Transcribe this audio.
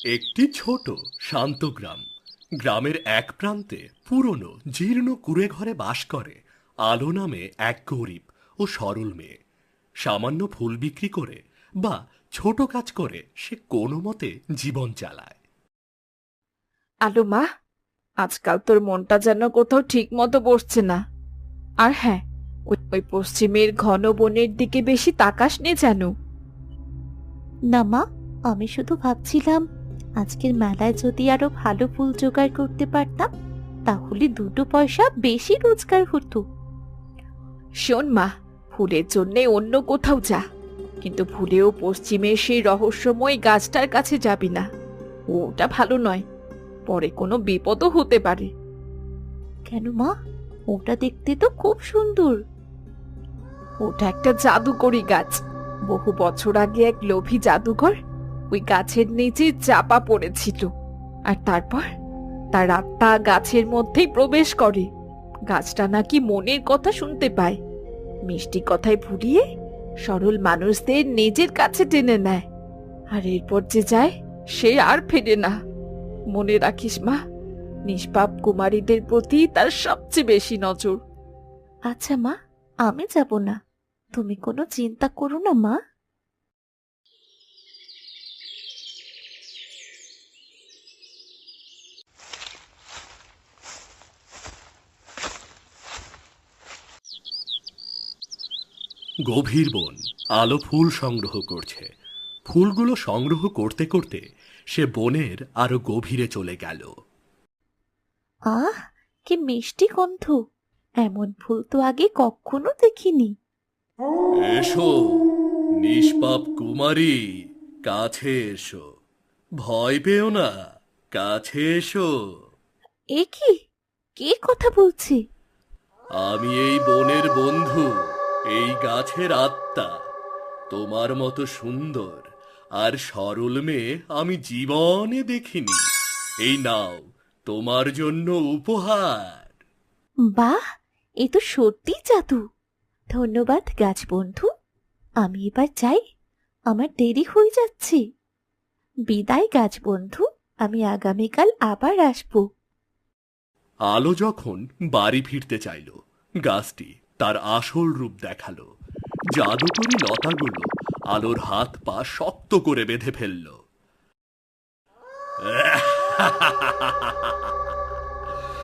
একটি ছোট শান্ত গ্রাম। গ্রামের এক প্রান্তে পুরনো জীর্ণ কুঁড়ে ঘরে বাস করে আলো নামে এক গরিব ও সরল মেয়ে। সামান্য ফুল বিক্রি করে বা ছোট কাজ করে সে কোনো মতে জীবন চালায়। আলো মা, আজকাল তোর মনটা যেন কোথাও ঠিক মতো বসছে না। আর হ্যাঁ, ওই ওই পশ্চিমের ঘন বনের দিকে বেশি তাকাস নে যেন। না মা, আমি শুধু ভাবছিলাম আজকের মেলায় যদি আরো ভালো ফুল জোগাড় করতে পারতাম তাহলে দুটো পয়সা বেশি রোজগার হতো। শোন মা, ফুলের জন্যে অন্য কোথাও যা, কিন্তু ভুলেও পশ্চিমের সেই রহস্যময় গাছটার কাছে যাবি না। ওটা ভালো নয়, পরে কোনো বিপদও হতে পারে। কেন মা? ওটা দেখতে তো খুব সুন্দর। ওটা একটা জাদুকরি গাছ। বহু বছর আগে এক লোভী জাদুকর ওই গাছের নিচে চাপা পড়েছিল, আর তারপর তার আত্মা গাছের মধ্যেই প্রবেশ করে। গাছটা নাকি মনের কথা শুনতে পায়, মিষ্টি কথায় ভুলিয়ে সরল মানুষদের নিজের কাছে টেনে নেয়। আর এরপর যে যায় সে আর ফেরে না। মনে রাখিস মা, নিষ্পাপ কুমারীদের প্রতি তার সবচেয়ে বেশি নজর। আচ্ছা মা, আমি যাব না, তুমি কোনো চিন্তা করো না মা। গভীর বন, আলো ফুল সংগ্রহ করছে। ফুলগুলো সংগ্রহ করতে করতে সে বনের আরো গভীরে চলে গেল। আহ, কি মিষ্টি গন্ধ! এমন ফুল তো আগে কখনো দেখিনি। এসো নিষ্পাপ কুমারী, কাছে এসো। ভয় পেও না, কাছে এসো। এ কি? কে কথা বলছে? আমি এই বনের বন্ধু, এই গাছের আত্মা। তোমার মতো সুন্দর আর সরল মেয়ে আমি জীবনে দেখিনি। এই নাও তোমার জন্য উপহার। বাহ, এ তো সত্যি জাদু! ধন্যবাদ গাছ বন্ধু। আমি এবার যাই, আমার দেরি হয়ে যাচ্ছে। বিদায় গাছ বন্ধু, আমি আগামীকাল আবার আসবো। আলো যখন বাড়ি ফিরতে চাইল, গাছটি তার আসল রূপ দেখালো। জাদুকরি লতাগুলো আলোর হাত পা শক্ত করে বেঁধে ফেলল।